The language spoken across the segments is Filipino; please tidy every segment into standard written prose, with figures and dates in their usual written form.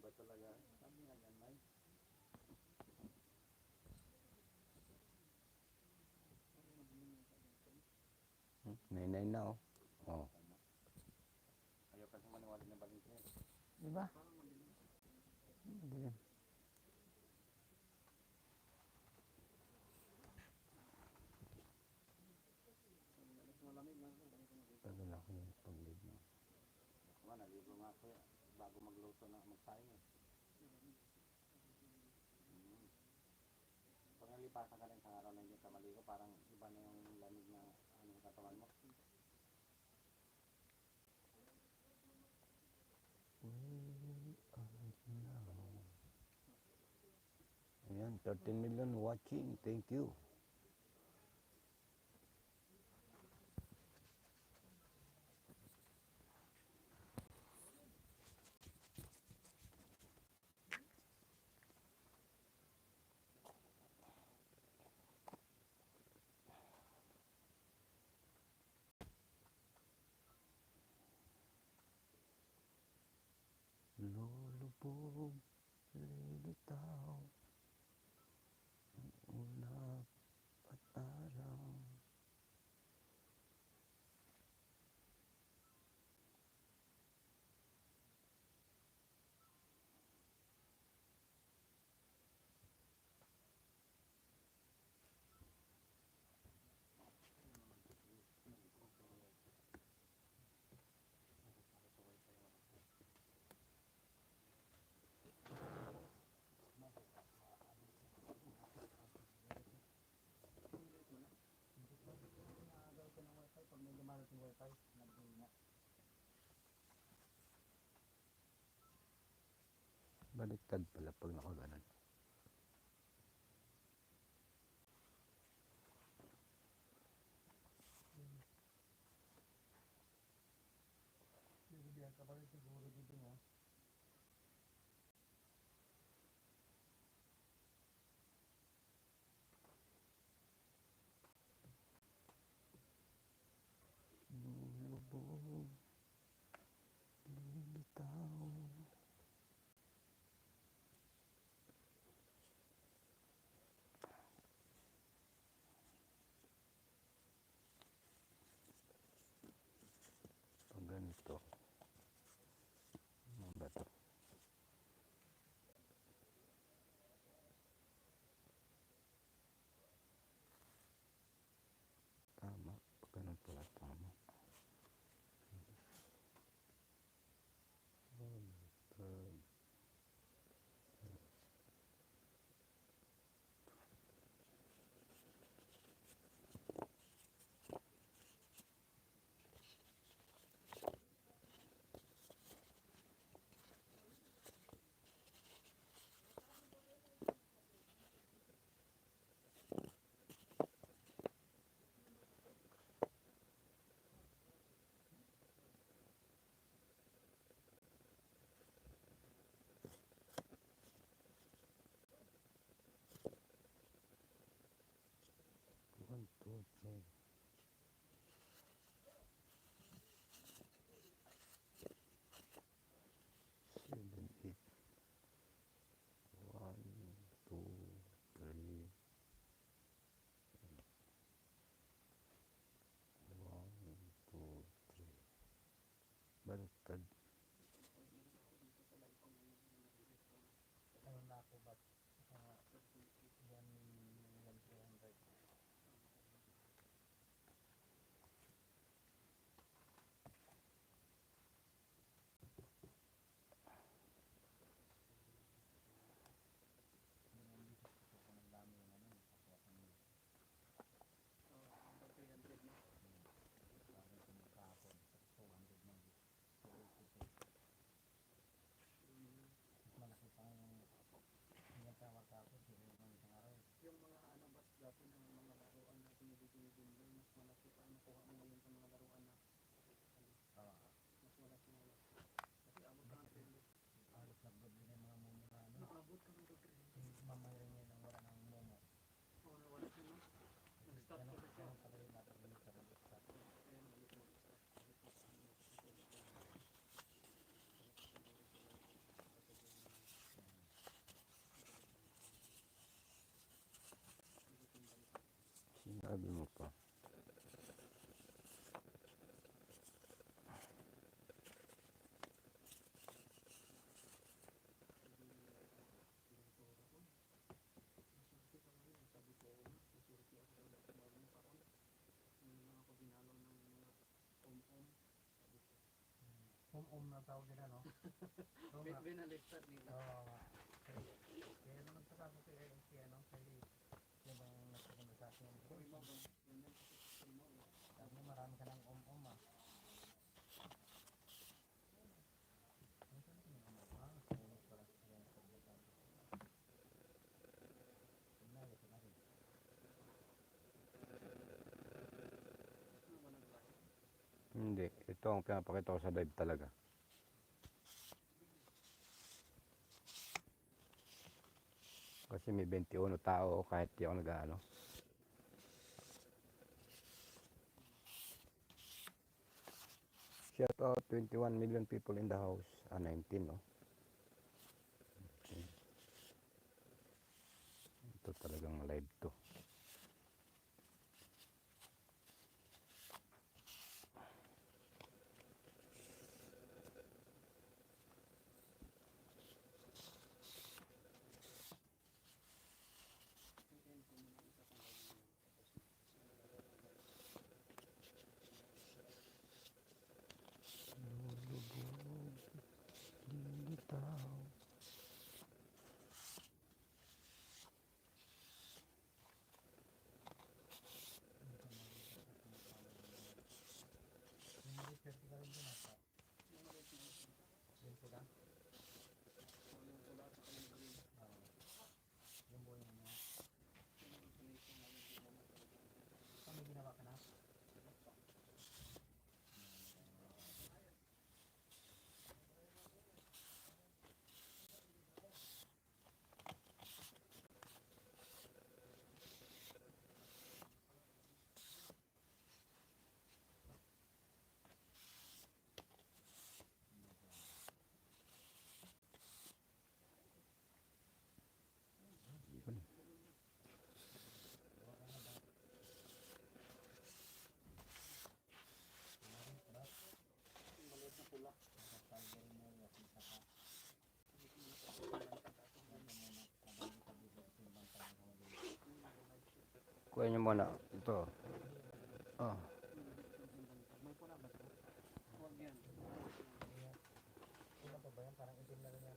Iba talaga. Sabi nga yan, May. Nainay na oh. Oh. Ayaw kasi maniwala ng Valentin. Diba? Madilim. Tagal ako yung pag-lead mo. Ako nga, naligo nga ako bago magluto na magsaing eh. Pag nalipasan ka rin sa araw na hindi ka maligo, parang iba na yung lamig ng katawan mo. Ayan, 13 million watching. Thank you. Lulubog, lilitaw, ulap at araw. Pag may lumalot yung wifi, nag-iingat. Baliktad pala pag nakaganan. Bibigyan ka pa rin siguro dito mo. Lulubog, lilitaw. Pag ganito, mga bato. Tama, pag ganun pala tama. One, two, three. Seven, eight. One, two, three. One, two, three. Baliktad. Ano na ako ba't? Yan 300. Malaki pang hindi tawag ako siguro ng isang araw. Yung mga bas dati ng mga laruan na pinibigyan doon, mas malaki pa nakuha mo ngayon sa mga laruan na mas malaki na yun. Kasi abot ka ng 300. Alos nagbod din yung mga momo na naabot ka ng 300. Mamayarin ngayon ang wala ng momo. Oo, nawala siya no? Nag-stop ko na siya. Ang pagkain natin ulit sa stop. Kaya nabalik mo stop. Sinabi mo pa. Na tawag nila, no? Binaliktad nila. Oo. Kaya nung nagsasabi ko si ano, yung bang nagsasabi sa akin, sabi mo marami ka ng ah. Hindi. Ito ang pinapakita ko sa live talaga. Kasi may 21 tao kahit di ako nag-ano. Shout out 21 million people in the house. 19, no? Ito talagang live to. Kuha nyo muna. Ito. Oh. Huwag yan. Kulang pa ba yan? Parang itim na rin yan.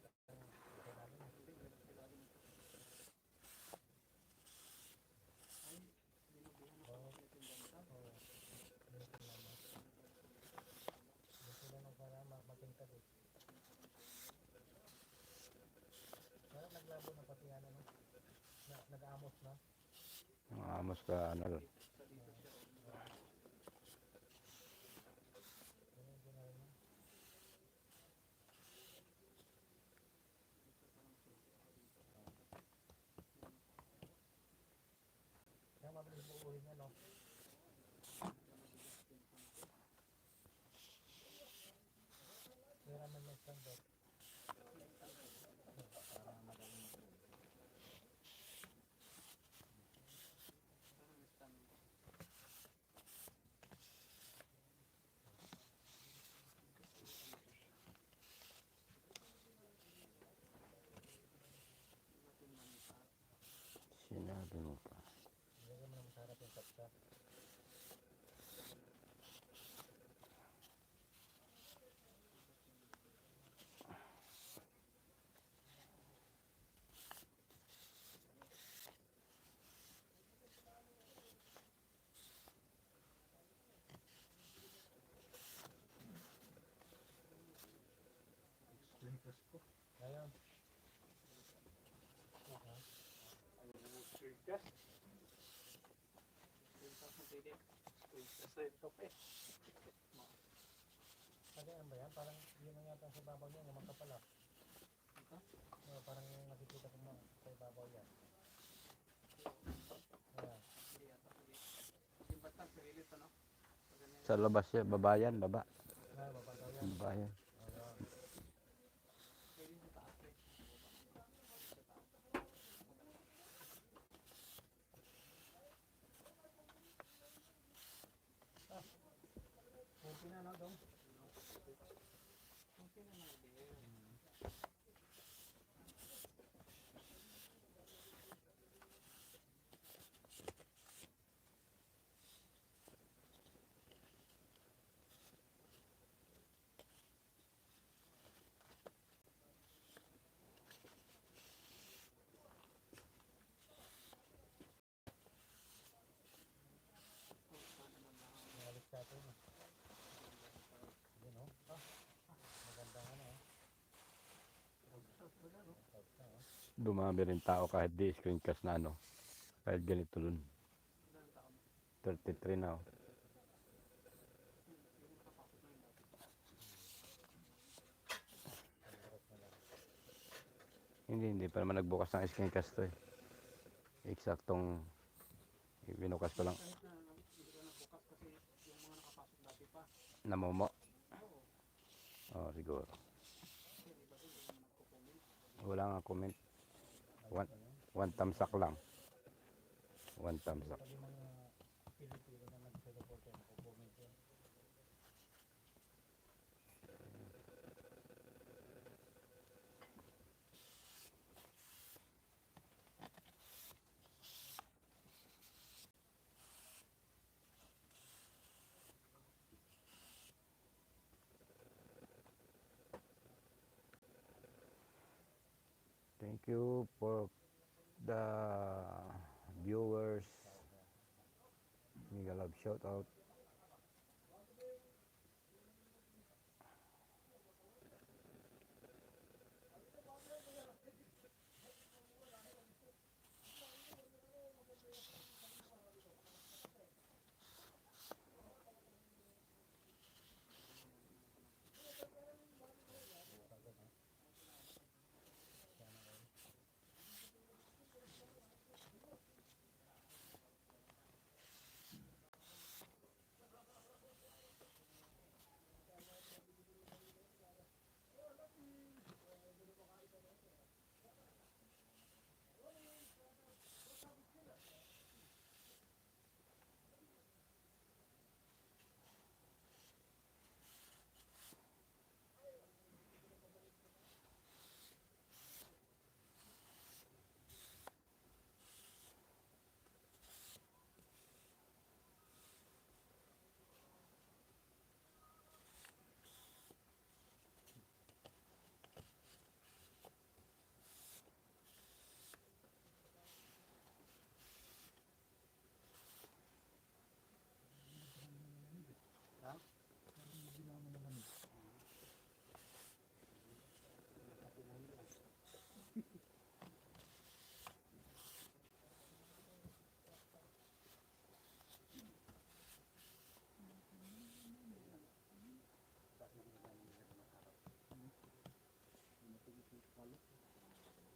Naglabo na pati yan, ano? Nag-amos na. Ang amos ka, ano. Kaya mabilis mo ulit na, no? Kaya naman yung standard. Sinabi mo pa. Hindi mo na masarap yung kapsa. Ngayon. Kasi ano ba yan? Parang yun ang yata sa babaw niya, yung magkapala. Parang nakikita ko sa ibabaw yan. Ayan. Sa labas siya, babayan, baba. Babaw yan. Babayan. Okay na mga dear. Balik sa atin. Yun, oh. Ah, maganda nga na, oh. Tapos na, oh. Dumami rin tao kahit di screencast na ano. Kahit ganito dun. 33 na oh. Hindi pa naman nagbukas ng screencast to eh. Eksaktong binukas ko lang. Kahit na hindi ko nabukas kasi yung mga nakapasok dati pa. Namomo. Oo. Oh, siguro. Kasi iba doon yung mga nagko-comment. Wala nga comment. One thumbs up lang. One thumbs up. Sabi mga Pilipino na nagse-report yan, comment yan. Thank you for the viewers. Mega love shout out.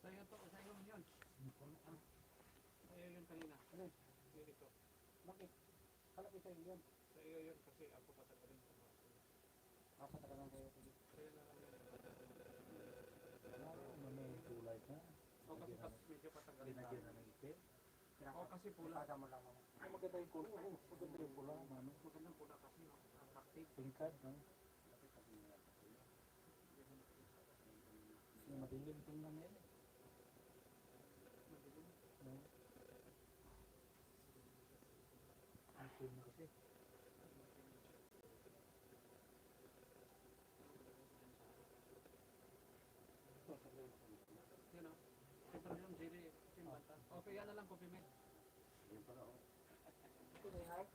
Sa'yo to, sa'yo yun. Sa'yo yun kanina. Ano? Yun ito. Bakit? Kala ko sa'yo yun. Sa'yo yun kasi ako patagaling sa mga sa'yo. Ako talagang kayo ko dito. Sa'yo na lang yun. Ano, may tulay na. O kasi medyo patagaling Binagyan tayo. na ng itim. O kasi pula. Pinakada mo lang mo. Ay, maganda yung pula. Oo, maganda yung pula. Mano. Magandang pula kasi attractive. Tingkad, no? Yung madilim tingnan yan. Madilim. No? Ang film kasi. Yun o. Ito na yung jelly. Yung bata. Okay, yan na lang compliment. Yung pala, oh. Ito na yung heart.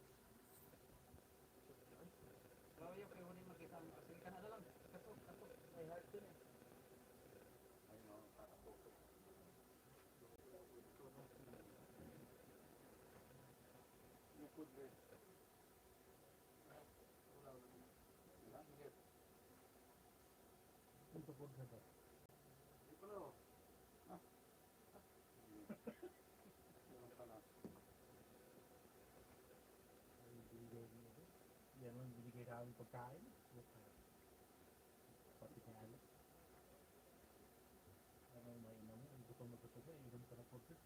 Pero yung kayo huli makita mo kasi ka na lang. Kato. May heart dun eh. Ayun, oh. Parang yung food bread. Ito food bread. Yung pala, oh. Ah. Yung pala. Yan ang binigay namin pagkain. Pati kaya alam. Ano may ina mo, ang gutom na gutom mo, ilan pa na po dito.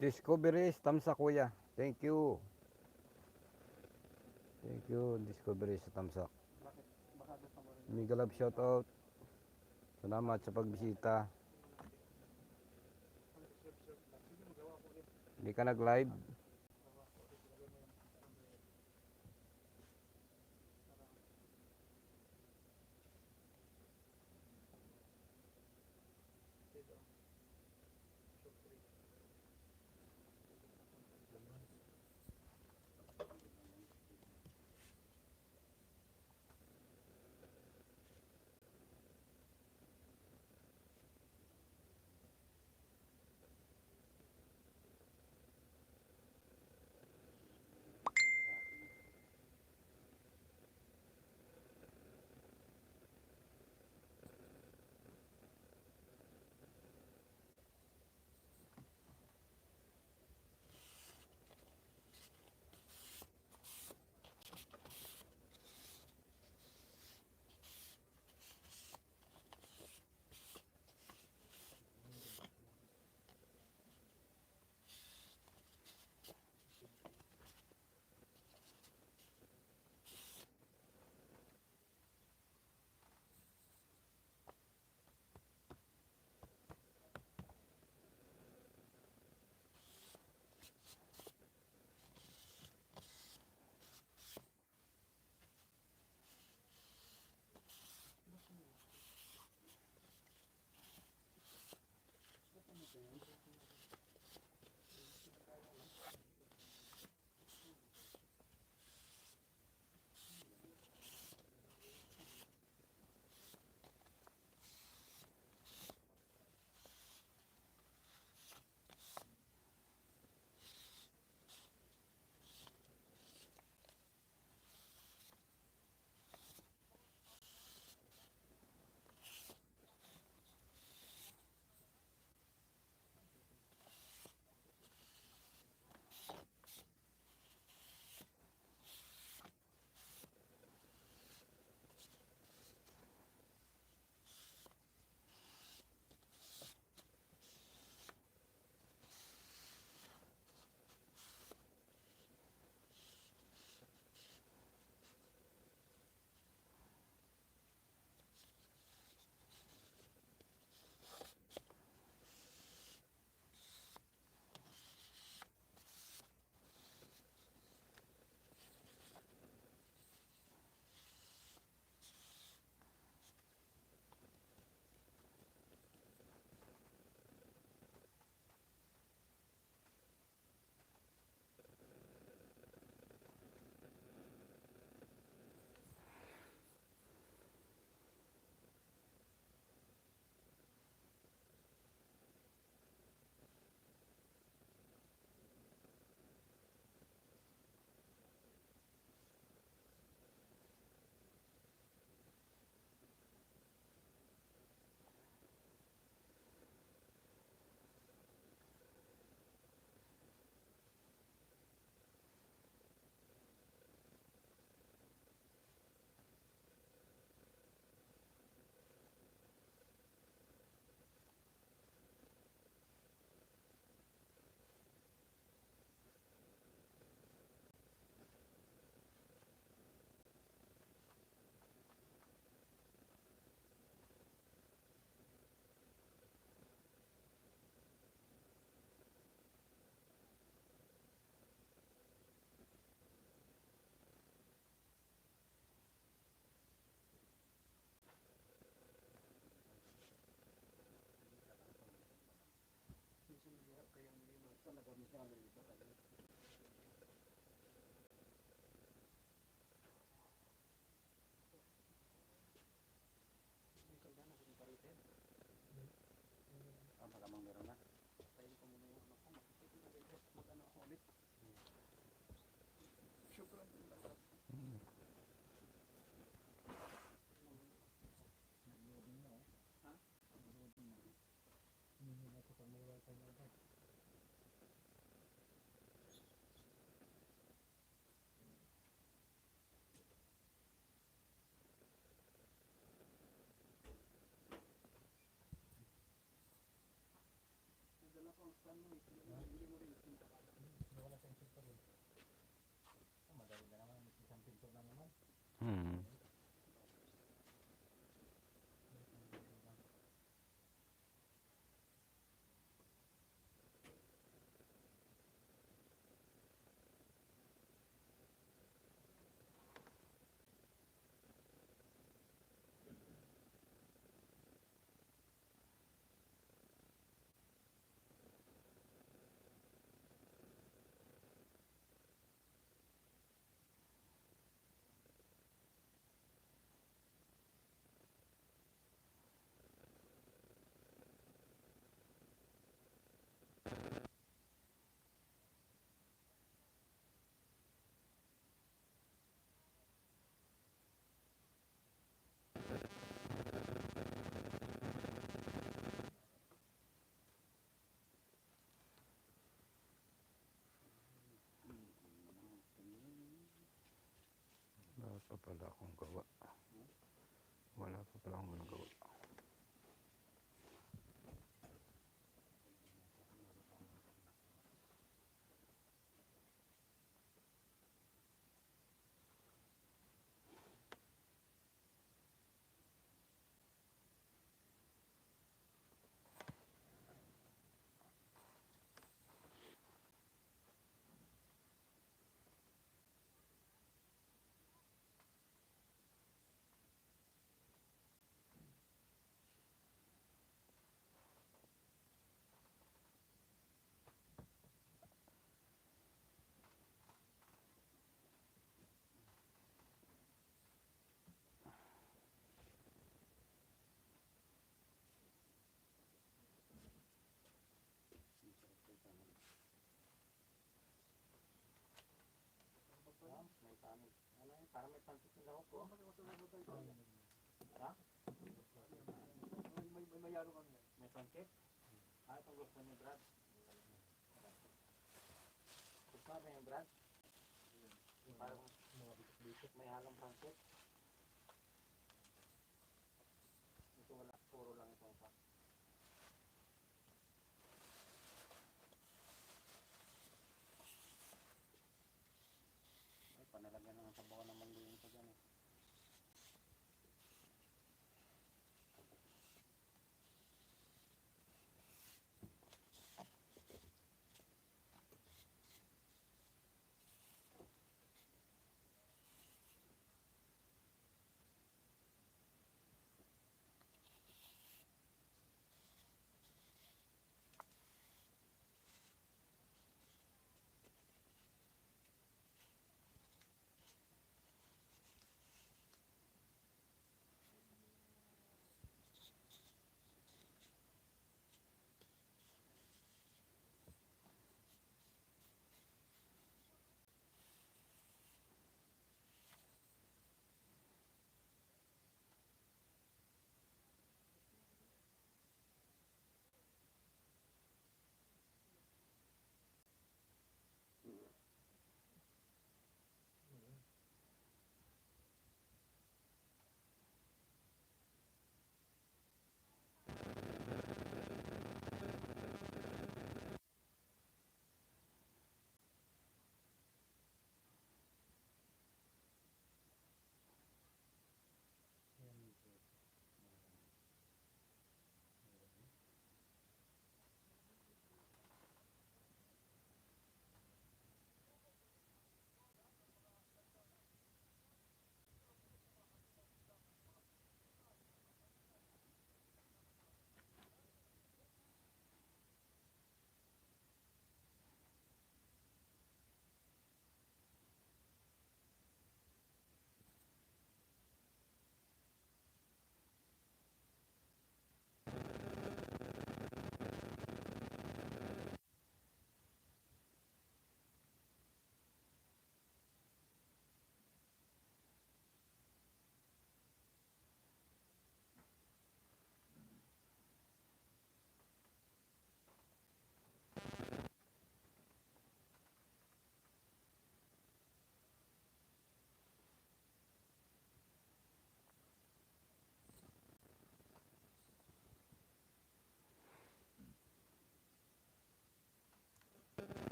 Discoveries, tamsa kuya. Thank you. Thank you, Discoveries sa tamsa. Bakit? Baka gusto mo rin. Mega love shoutout. Salamat sa pagbisita. Sige, magawa ko ulit. Hindi ka nag-live. Magawa ko ulit. Ilagay mo yung umbrella. Parang, dito. Show 3. Minsan mahirap kayang limas. Talaga minsan dito kayo. May kaldana sa paritin. Malamang meron na. Tayin ko muna yung ano ko. Makikita na rin. Mag-ano ako ulit. Syukran din lahat. Ha? Hindi na ito pag may wifi na agad. Nadala ko ang stand mo eh. Hindi mo rin pala akong gawa. Wala pa pala akong nagawa. May panig. Ano yun? Parang may panig sa lahok ko. Ha? May mayaro kami yan. May pancake? Itong gusto ni Brad. Gusto ba yung Brad? Parang may halong pancake. Ito wala. Puro lang itong pa. Ay, panalagyan ng sabaw ng mandiin ko dyan eh.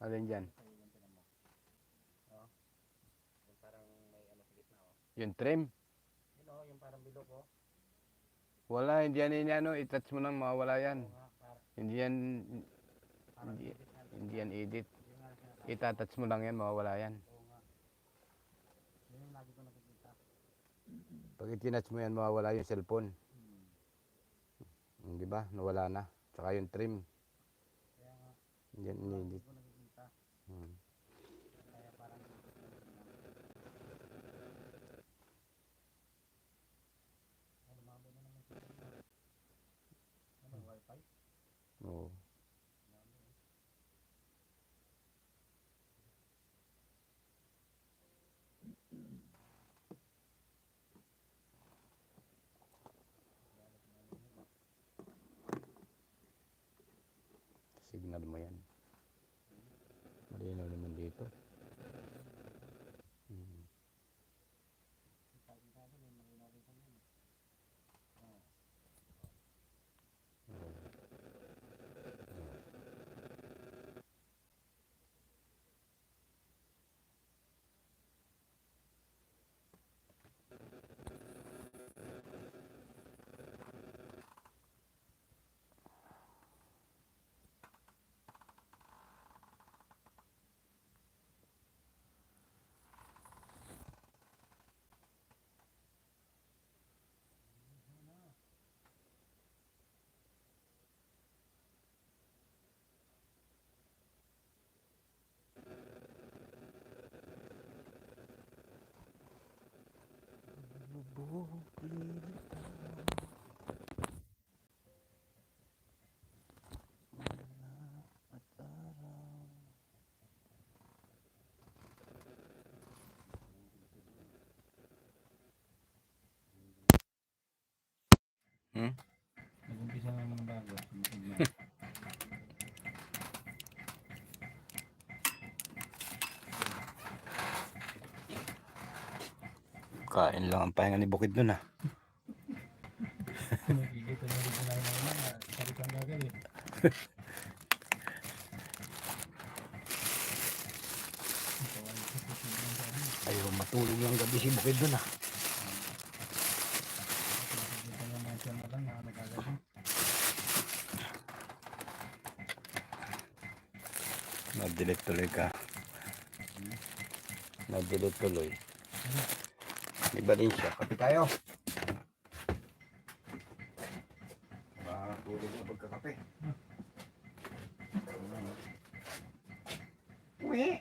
Alin dyan? Sa'yo yung tinan mo. Oh. Yung parang may ano sa gitna oh. Yung trim? Yun oh, yung parang bilog oh. Wala, hindi yan ano. I-touch mo lang, mawawala yan. Oo nga, Hindi yan, parang hindi, edit nga. hindi yan edit. Yung nga sinasabi. Itatouch mo lang yan, mawawala yan. Oo nga. Yun yung lagi ko nakikita. Pag itinouch mo yan, mawawala yung cellphone. Di ba? Nawala na. Tsaka yung trim. Kaya nga, Hindi yan lagi inedit. ko nakikita. Hmm. Kaya parang ano, lumabo na naman siya. Ano, wifi? Oo. Signal mo yan. Malinaw naman dito. Hmm. Kita doon, may malinaw rin kami. Oh. Hmm? Nag-umpisa na naman ng bago. Kain lang ang pahinga ni Bukid nun ah. Nakikita na rin sila yung mga sarit ang gagawin. Ayaw matulog lang gabi si Bukid nun ah. Nakikita na mga siya na lang na nagagawin. Nag-delete tuloy ka. Nag-delete tuloy. Di ba din siya? Kape tayo. Tulog na pagkakape. Uwi.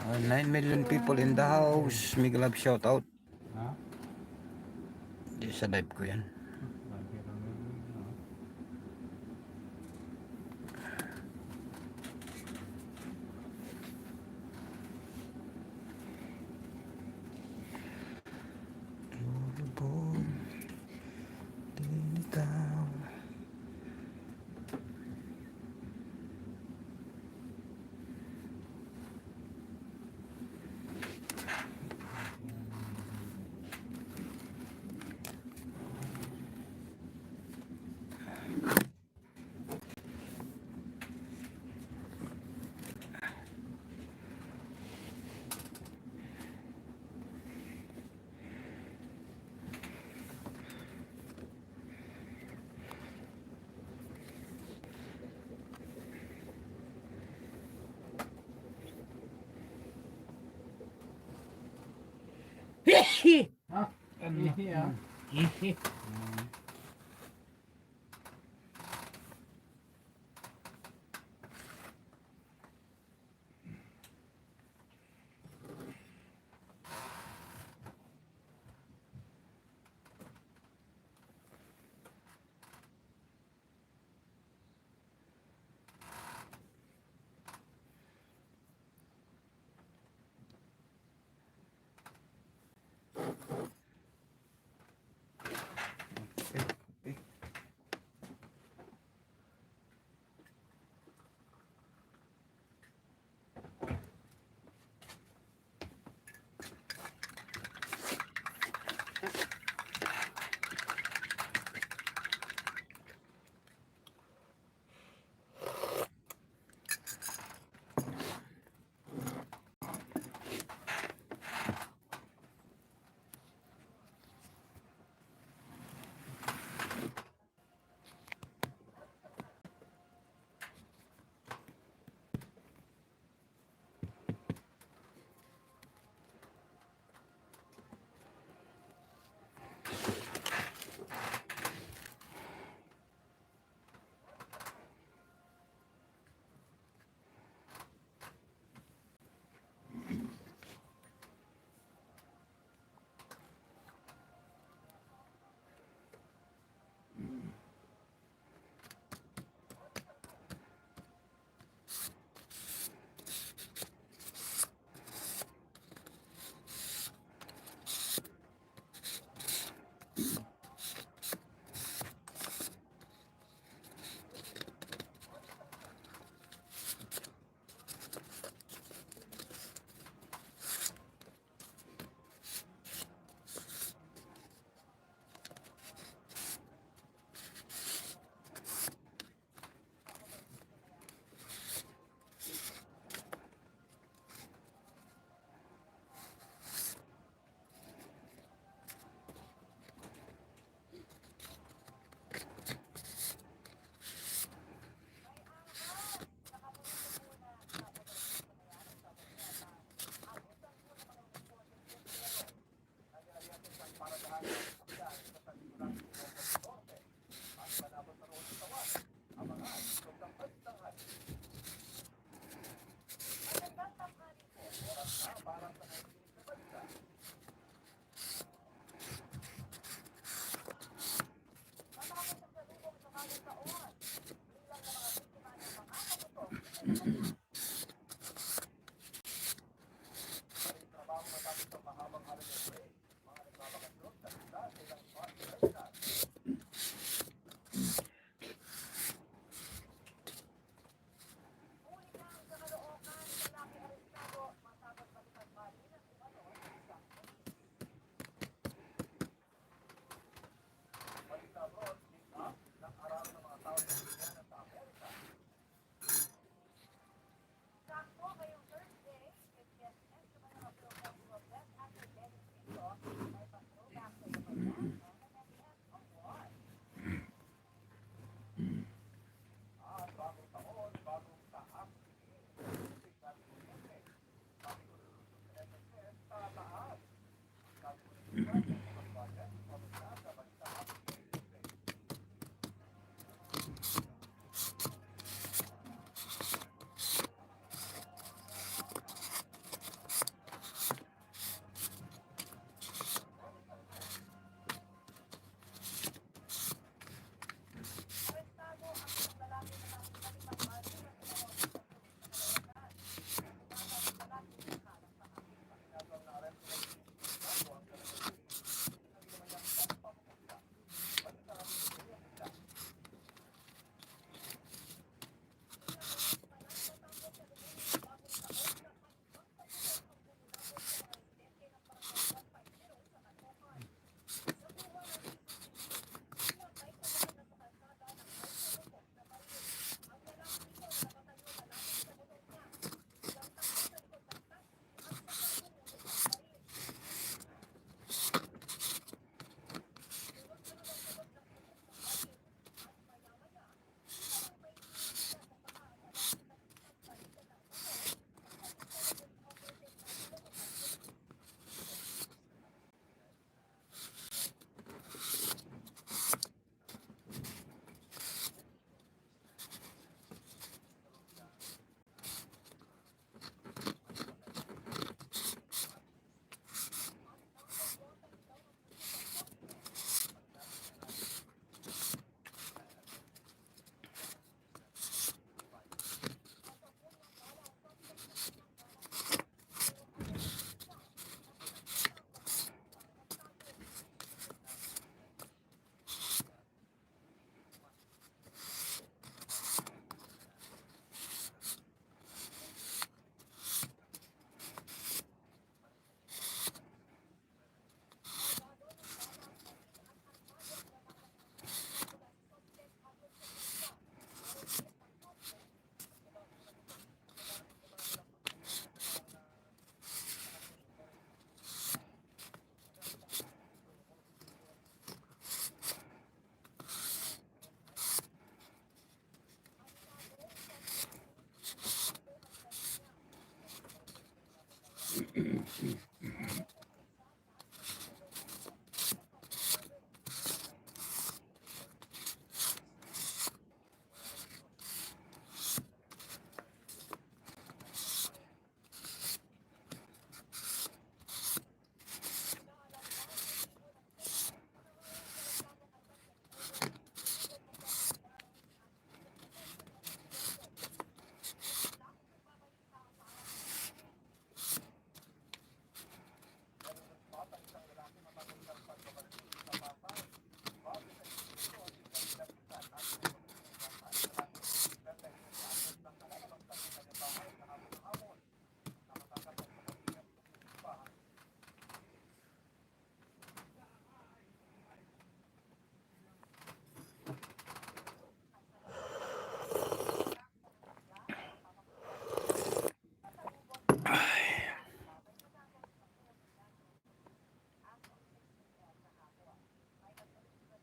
Uh, 9 million people in the house. Miguel Love shout out. Ha? Di sa live ko yan. Lagi lang yun. Ha? Ihi ah.